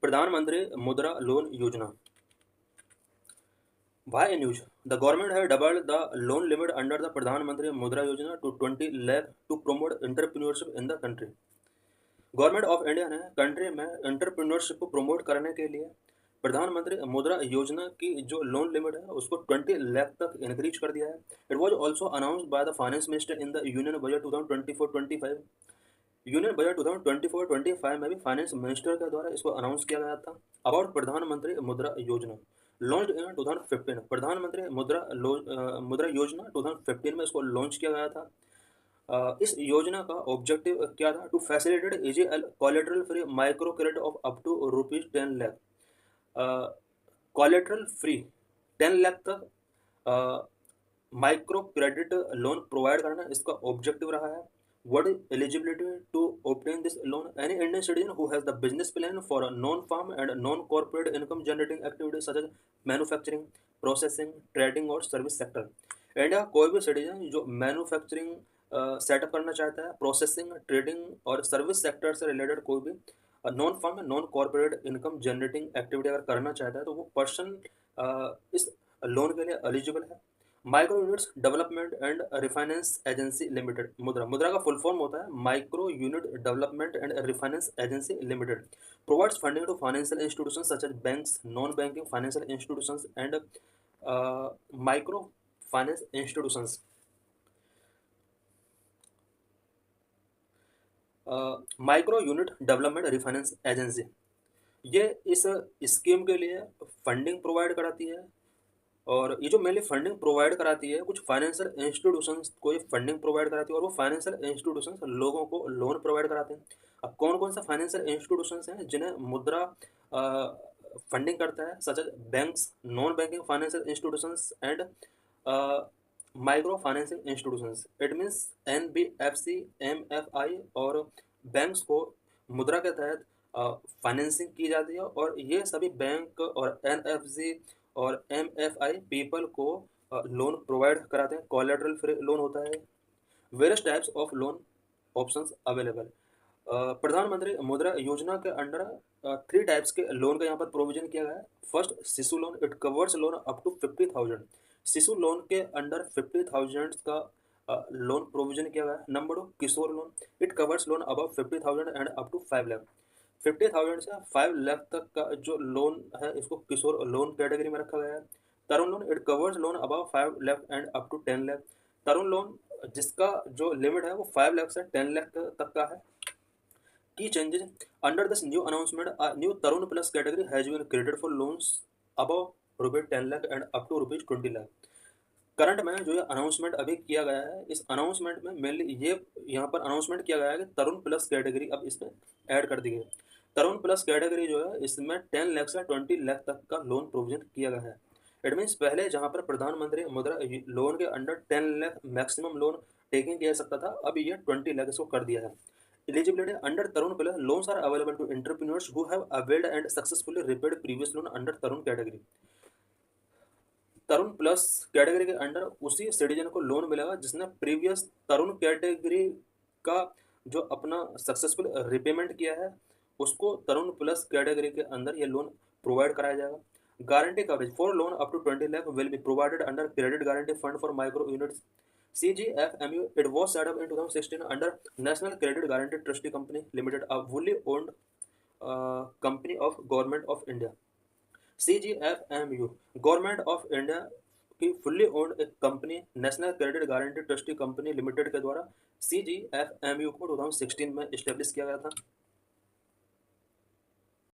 प्रधानमंत्री मुद्रा लोन योजना। Why news? The government has doubled the loan limit under the Pradhan Mantri Mudra Yojana to 20 lakh to promote entrepreneurship in the country. Government of India ने country में entrepreneurship को promote करने के लिए प्रधानमंत्री मुद्रा योजना की जो लोन लिमिट है उसको 20 लाख तक इंक्रीज कर दिया है। It was also announced by the finance minister in the union budget 2024-25। Union budget 2024-25 में भी फाइनेंस मिनिस्टर के द्वारा इसको अनाउंस किया गया था। अबाउट प्रधानमंत्री मुद्रा योजना लॉन्च इन 2015। प्रधानमंत्री मुद्रा योजना 2015 में इसको लॉन्च किया गया था। इस योजना का ऑब्जेक्टिव क्या था? To facilitate easy collateral free micro credit of up to ₹10 lakh. Collateral free 10 lakh तक माइक्रो क्रेडिट लोन प्रोवाइड करना इसका ऑब्जेक्टिव रहा है। What is eligibility to obtain this loan? Any Indian citizen who has the business plan for a non-farm and non-corporate income generating activities such as manufacturing, processing, trading और service sector. India कोई भी citizen जो manufacturing setup करना चाहता है, processing, trading और service sector से related कोई भी non farm non corporate income generating activity अगर करना चाहता है तो वो पर्सन इस लोन के लिए एलिजिबल है। Micro units development and refinance agency limited. Mudra का फुल फॉर्म होता है micro unit development and refinance agency limited. Provides funding to financial institutions such as banks, non banking financial institutions and micro finance institutions. Micro unit development refinance agency ये इस scheme के लिए funding provide कराती है। और ये जो mainly funding provide कराती है कुछ फाइनेंशियल इंस्टीट्यूशंस को ये फंडिंग प्रोवाइड कराती है और वो फाइनेंशियल इंस्टीट्यूशंस लोगों को लोन प्रोवाइड कराते हैं। अब कौन कौन सा फाइनेंशियल इंस्टीट्यूशंस हैं जिन्हें मुद्रा फंडिंग करता है? Such as banks, non banking financial institutions and micro financing institutions. It means NBFC, MFI और बैंक्स को मुद्रा के तहत फाइनेंसिंग की जाती है और ये सभी बैंक और NFC और MFI पीपल को लोन प्रोवाइड कराते हैं। कोलेटरल फ्री लोन होता है। Various types of loan options available. प्रधानमंत्री मुद्रा योजना के अंडर 3 टाइप्स के लोन का यहाँ पर प्रोविजन किया गया है। First, Shishu loan. It covers loan up to 50,000। Shishu loan के अंडर 50,000 का लोन प्रोविजन किया गया है। Number 2, Kishor loan. It covers loan above 50,000 and up to 5 lakh. 50,000 से 5 लाख तक का जो लोन है इसको किशोर लोन कैटेगरी में रखा गया है। Tarun loan. It covers loan above 5 lakh and up to 10 lakh. Tarun loan जिसका जो लिमिट है वो 5 लाख से 10 लाख तक का है। Key changes under this new announcement, a new Tarun Plus category has been created for loans above ₹10 lakh and up to ₹20 lakh। Current में जो ये अनाउंसमेंट अभी किया गया है इस अनाउंसमेंट में मेनली ये यहाँ पर अनाउंसमेंट किया गया है कि तरुण प्लस कैटेगरी अब इसमें ऐड कर दी गई। तरुण प्लस कैटेगरी जो है इसमें 10 लाख से 20 लाख तक का लोन प्रोविजन किया गया है। इट मीन्स पहले जहाँ पर प्रधानमंत्री मुद्रा लोन के under 10 lakh maximum loan taking किया जा सकता था, अब ये 20 लाख इसको कर दिया है। Eligibility under Tarun Plus loans are available to entrepreneurs who have availed and successfully repaid previous loan under Tarun category। Tarun plus category के अंडर उसी सिटीजन को लोन मिलेगा जिसने प्रीवियस तरुण कैटेगरी का जो अपना सक्सेसफुल रिपेमेंट किया है उसको तरुण प्लस कैटेगरी के अंदर ये लोन प्रोवाइड कराया जाएगा। Guarantee coverage for loan up to 20 lakh will be provided under credit guarantee fund for micro units CGFMU। It was set up in 2016 under National Credit Guarantee Trustee Company Limited, a wholly owned company of Government of India। CGFMU government of India की fully owned एक company national credit guarantee trustee company limited के द्वारा CGFMU को 2016 में establish किया गया था।